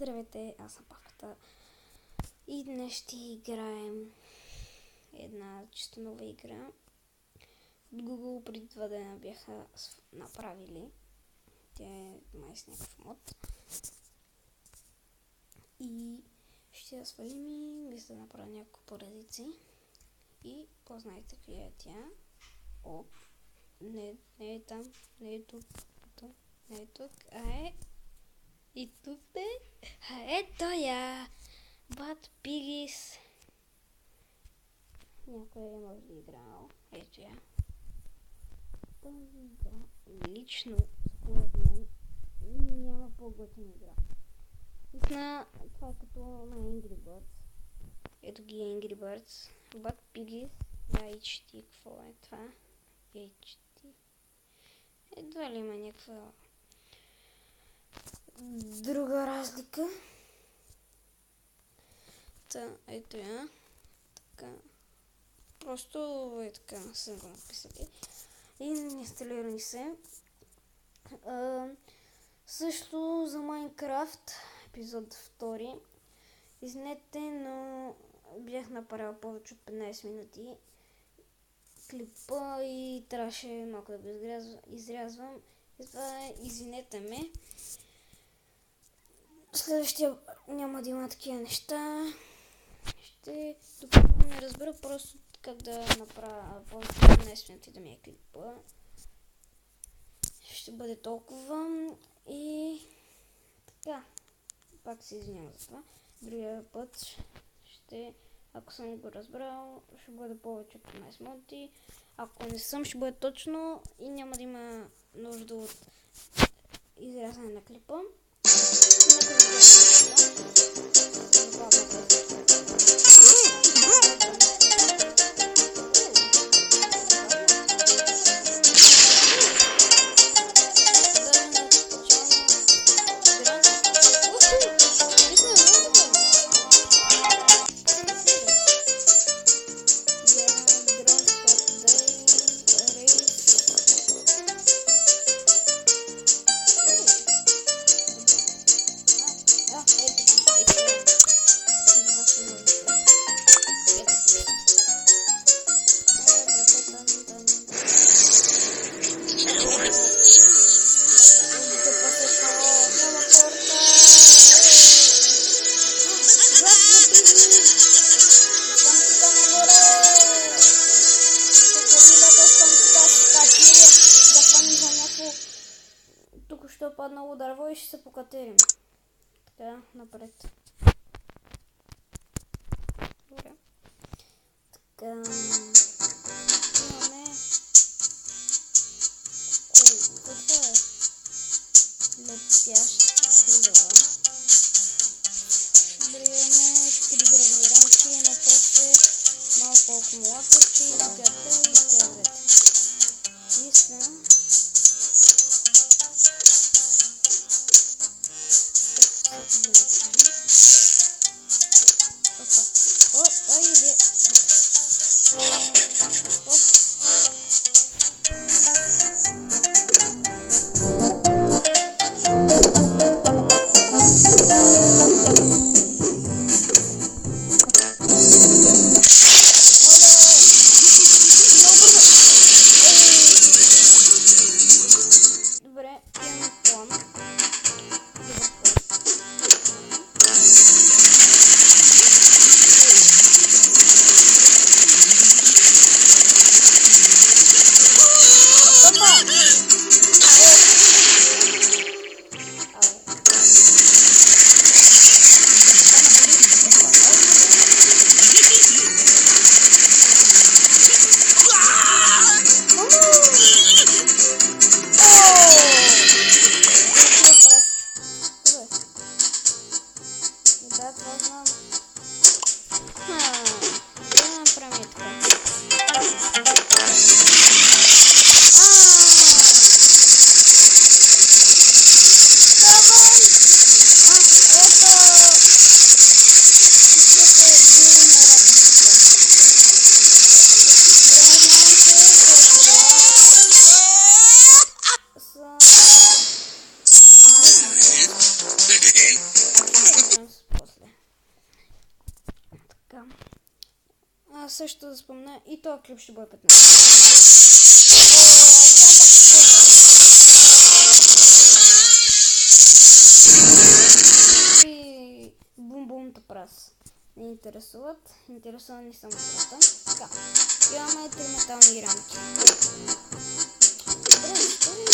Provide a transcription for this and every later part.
Здравейте, аз съм Павката и днес ще играем една чисто нова игра. От Google преди 2 дена бяха направили. Тя е май с някакъв мод. И ще я свалим и мисля да направя няколко поредици. И познайте какви е тя. О, не е там, не е тук, не е тук, и тук е. Ето я! Bad Piggies. Някой е може да играл. Ето я. Тази игра лично според мен няма по-готина игра. Мисля, това е като на Angry Birds. Ето ги Angry Birds. Bad Piggies. HD. Какво е това? HD. Едва ли има някаква друга разлика. Та, ето я. Така. Просто е така, съм го написали. И инсталирани се. Също за Майнкрафт, епизод 2. Извинете, но бях направил повече от 15 минути клипа и трябваше малко да го изрязвам. Извинете ме. Следващия няма да има такива неща. Докато не разбера просто как да направя повече от 15 минути да ми е клипа. Ще бъде толкова и така. Пак се извинявам за това. Другия път ако съм го разбрал, ще бъде повече от 15 минути. Ако не съм, ще бъде точно и няма да има нужда от изрязване на клипа. Тук ще паднало дърво и ще се покатерим. Така, напред. Добре. Така. Имаме. Какво е? Лепящ кулева. Добре, имаме 3 древни рамки, но после малко акумулаторчи, изгата и тервет. Мисля. също да спомня и този клип ще бъде 15. И бум-бумта прас. Не интересуват. Интересувани само играта. Така. Имаме 3 метални рамки. Добре, защо ли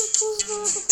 какво става тук?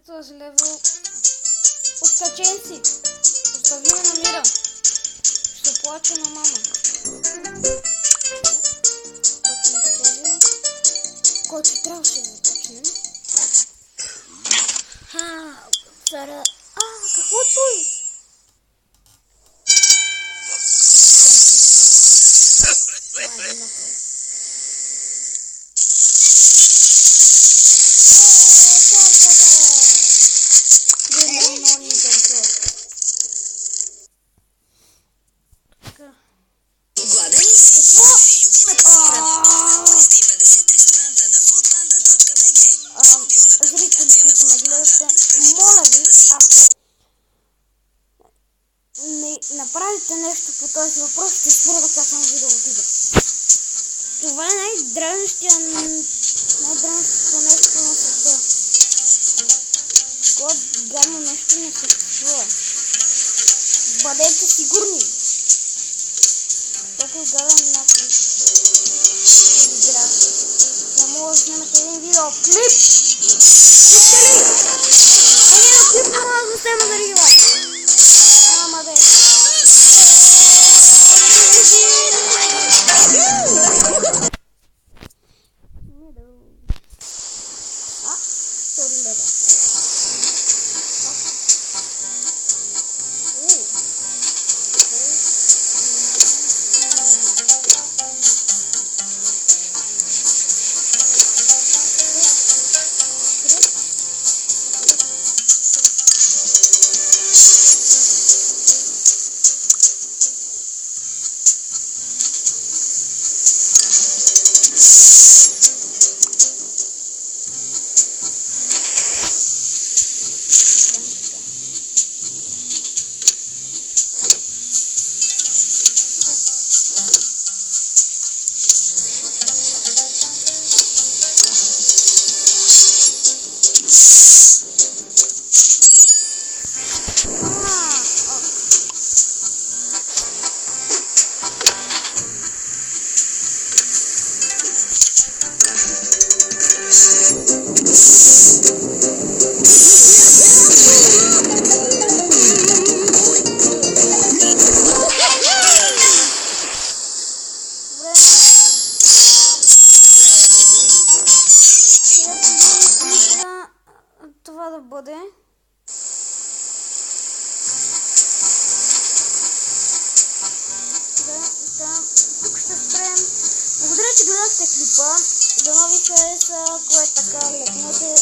Този левел откачен си. Остави ме на мира. Ще плача на мама. Който трябваше да започнем. Цара... какво той? Гладен ли си? Намери любимата си храна на 350 ресторанта на foodpanda.bg. С мобилната апликация на Foodpanda направи доставката си. Не направите нещо по този въпрос, ще спра да качвам видеоклипа. Това е най-дразнещото нещо на света. Такова гадно нещо не съществува. Бъдете сигурни. Толкова гаден начин да игра. Не мога да снимате един видеоклип. Чухте ли? Един клип не мога да снима да игра. Ама бе. Втори лева. Това да бъде. Тук ще спрем. Благодаря, че гледахте клипа. Дано ви хареса, кое така лекнете